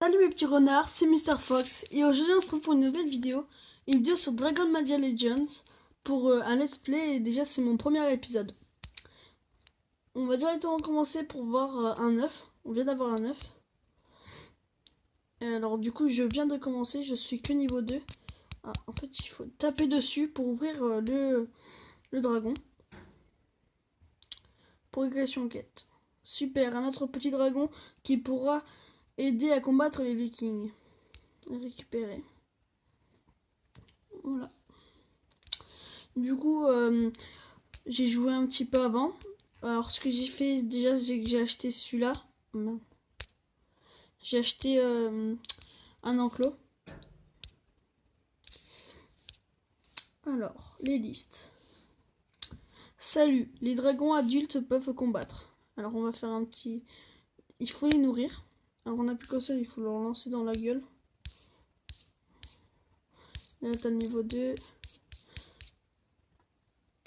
Salut mes petits renards, c'est Mr Fox et aujourd'hui on se retrouve pour une nouvelle vidéo sur Dragon Magia Legends pour un let's play et déjà c'est mon premier épisode. On va directement commencer pour voir un œuf, on vient d'avoir un œuf. Et alors du coup je viens de commencer, je suis que niveau 2. Ah, en fait il faut taper dessus pour ouvrir le dragon. Progression quête. Super, un autre petit dragon qui pourra aider à combattre les vikings. Récupérer. Voilà. Du coup, j'ai joué un petit peu avant. Alors, ce que j'ai fait déjà, c'est que j'ai acheté celui-là. J'ai acheté un enclos. Alors, les listes. Salut, les dragons adultes peuvent combattre. Alors, on va faire un petit... Il faut les nourrir. Alors, on n'a plus qu'un seul, il faut leur lancer dans la gueule. Là, t'as le niveau 2.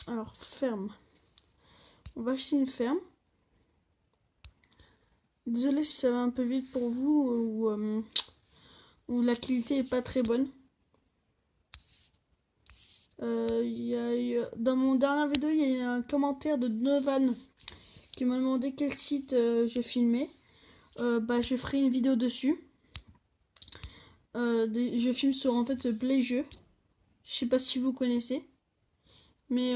Alors, ferme. On va acheter une ferme. Désolé si ça va un peu vite pour vous ou la qualité est pas très bonne. Dans mon dernier vidéo, il y a eu un commentaire de Donovan qui m'a demandé quel site j'ai filmé. Je ferai une vidéo dessus. Je filme sur en fait Playjeu. Je sais pas si vous connaissez, mais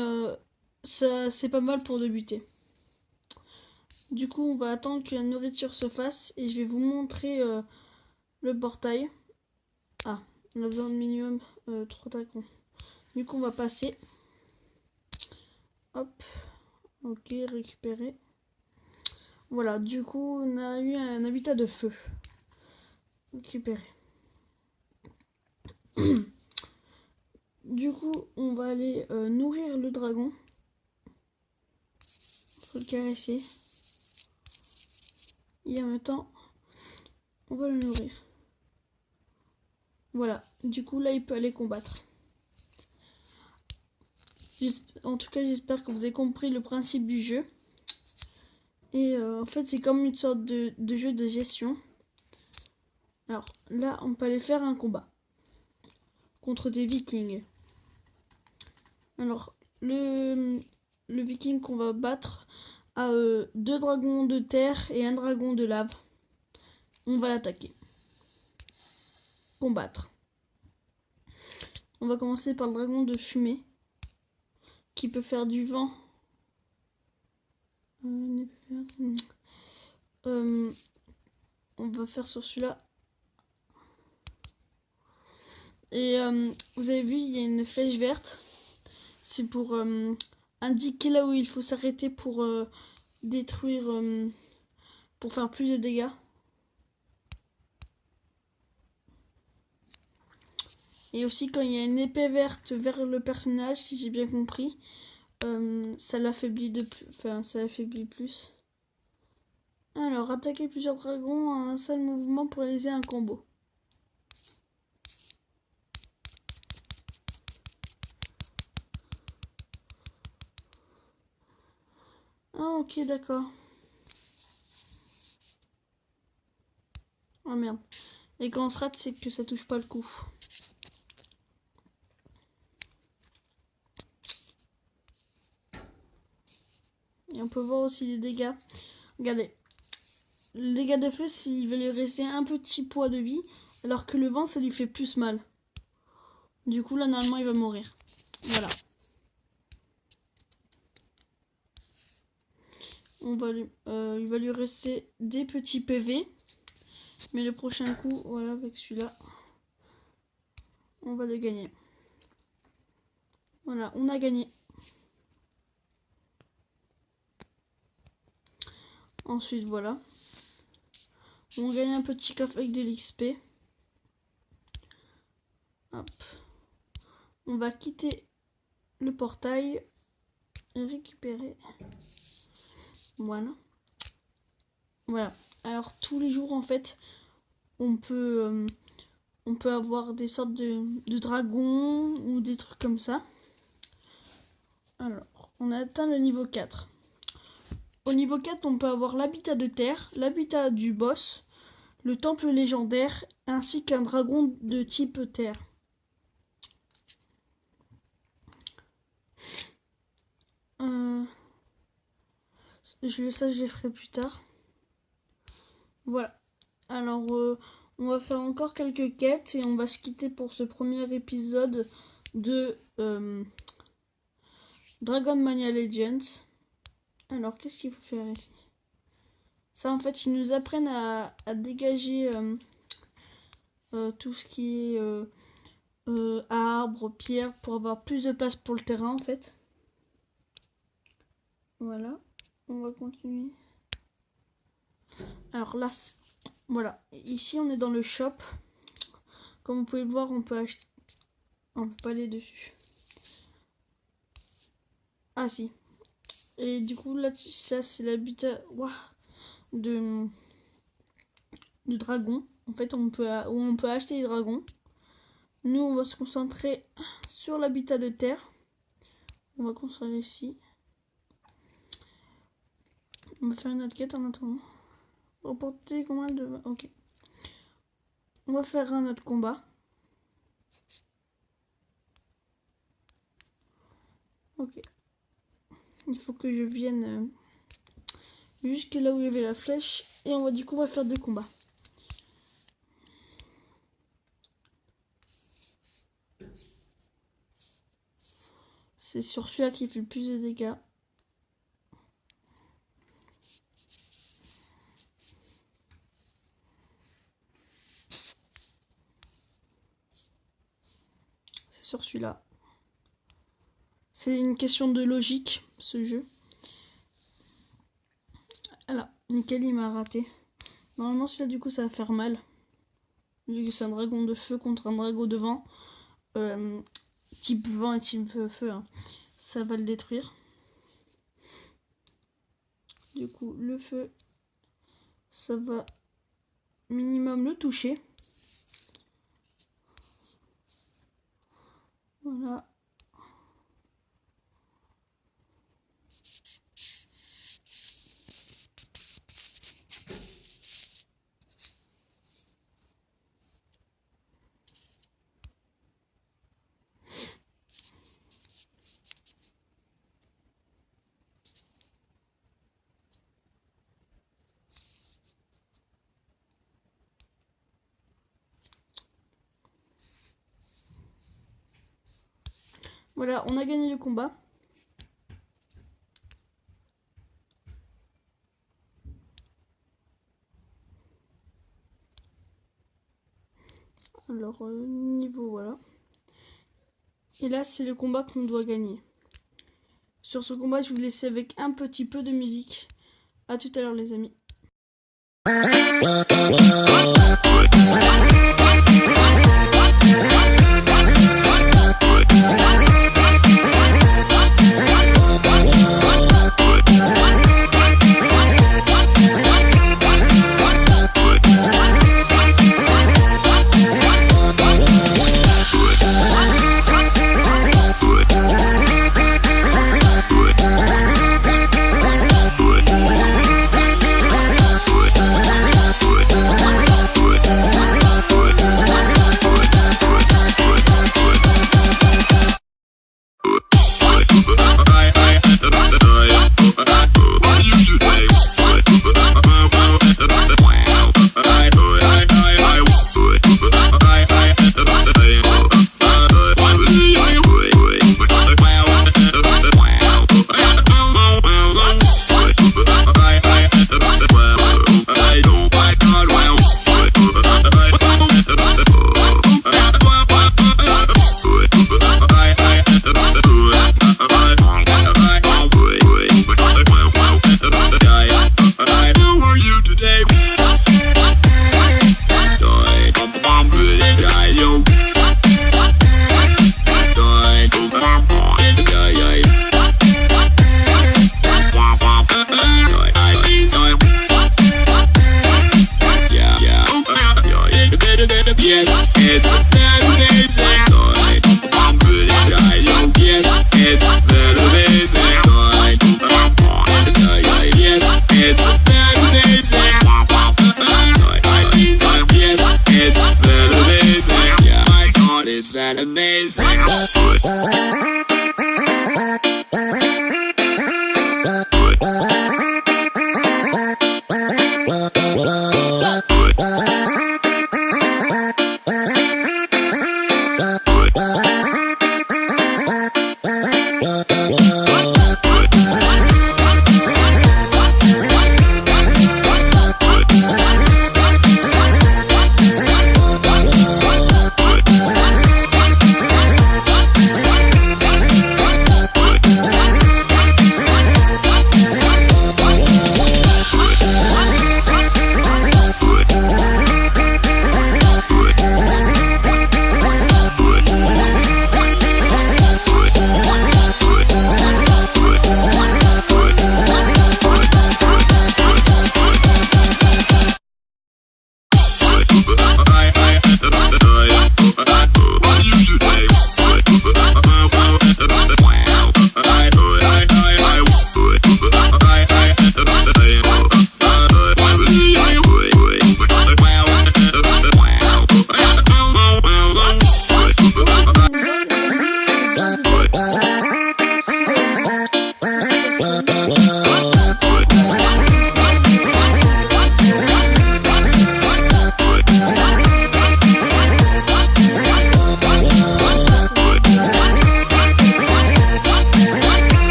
ça c'est pas mal pour débuter. Du coup, on va attendre que la nourriture se fasse et je vais vous montrer le portail. Ah, on a besoin de minimum 3 dragons. Du coup, on va passer. Hop. Ok, récupérer. Voilà, du coup, on a eu un habitat de feu. Récupérer. Du coup, on va aller nourrir le dragon. Faut le caresser. Et en même temps, on va le nourrir. Voilà, du coup, là, il peut aller combattre. En tout cas, j'espère que vous avez compris le principe du jeu. Et en fait, c'est comme une sorte de jeu de gestion. Alors, là, on peut aller faire un combat contre des vikings. Alors, le viking qu'on va battre a 2 dragons de terre et un dragon de lave. On va l'attaquer. Combattre. On va commencer par le dragon de fumée qui peut faire du vent. On va faire sur celui-là. Et vous avez vu, il y a une flèche verte. C'est pour indiquer là où il faut s'arrêter pour détruire, pour faire plus de dégâts. Et aussi quand il y a une épée verte vers le personnage, si j'ai bien compris, ça l'affaiblit ça l'affaiblit plus. Alors, attaquer plusieurs dragons en un seul mouvement pour réaliser un combo. Ah ok, d'accord. Oh merde. Et quand on se rate, c'est que ça touche pas le coup. Et on peut voir aussi les dégâts. Regardez. Le dégât de feu, s'il va lui rester un petit poids de vie, alors que le vent, ça lui fait plus mal. Du coup, là, normalement, il va mourir. Voilà. Il va lui rester des petits PV. Mais le prochain coup, voilà, avec celui-là, on va le gagner. Voilà, on a gagné. Ensuite, voilà. On gagne un petit coffre avec de l'XP. Hop. On va quitter le portail et récupérer. Voilà. Voilà. Alors, tous les jours, en fait, on peut avoir des sortes de dragons ou des trucs comme ça. Alors, on a atteint le niveau 4. Au niveau 4, on peut avoir l'habitat de terre, l'habitat du boss, le temple légendaire, ainsi qu'un dragon de type terre. Ça, je les ferai plus tard. Voilà. Alors, on va faire encore quelques quêtes et on va se quitter pour ce premier épisode de Dragon Mania Legends. Alors, qu'est-ce qu'il faut faire ici? Ça, en fait, ils nous apprennent à dégager tout ce qui est arbres, pierres, pour avoir plus de place pour le terrain, en fait. Voilà. On va continuer. Alors là, voilà. Ici, on est dans le shop. Comme vous pouvez le voir, on peut acheter... On peut pas aller dessus. Ah si. Et du coup, là, ça, c'est l'habitat du dragon. En fait, on peut acheter des dragons. Nous, on va se concentrer sur l'habitat de terre. On va construire ici. On va faire une autre quête en attendant. Reporter combien de... Ok. On va faire un autre combat. Ok. Il faut que je vienne jusque là où il y avait la flèche. Et on va on va faire 2 combats. C'est sur celui-là qui fait le plus de dégâts. Sur celui-là. C'est une question de logique, ce jeu. Alors, nickel, il m'a raté. Normalement, celui-là, du coup, ça va faire mal. Vu que c'est un dragon de feu contre un dragon de vent. Type vent et type feu. Hein. Ça va le détruire. Du coup, le feu, ça va minimum le toucher. Voilà. Voilà, on a gagné le combat. Alors, niveau, voilà. Et là, c'est le combat qu'on doit gagner. Sur ce combat, je vais vous laisser avec un petit peu de musique. A tout à l'heure, les amis.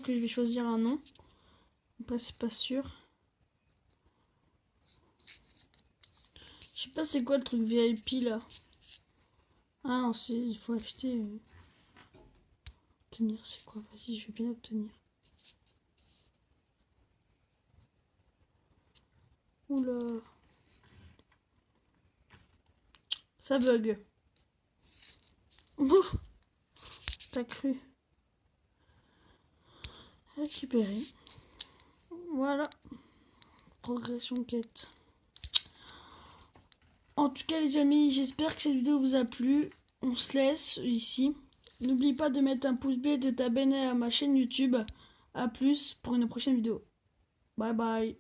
que je vais choisir un nom. Après, c'est pas sûr. Je sais pas c'est quoi le truc VIP là. Ah non, c'est il faut acheter. Obtenir, c'est quoi? Vas-y, je vais bien obtenir. Oula. Ça bug. Ouf. T'as cru. Récupérer. Voilà. Progression quête. En tout cas les amis, j'espère que cette vidéo vous a plu. On se laisse ici. N'oublie pas de mettre un pouce bleu et de t'abonner à ma chaîne YouTube. A plus pour une prochaine vidéo. Bye bye.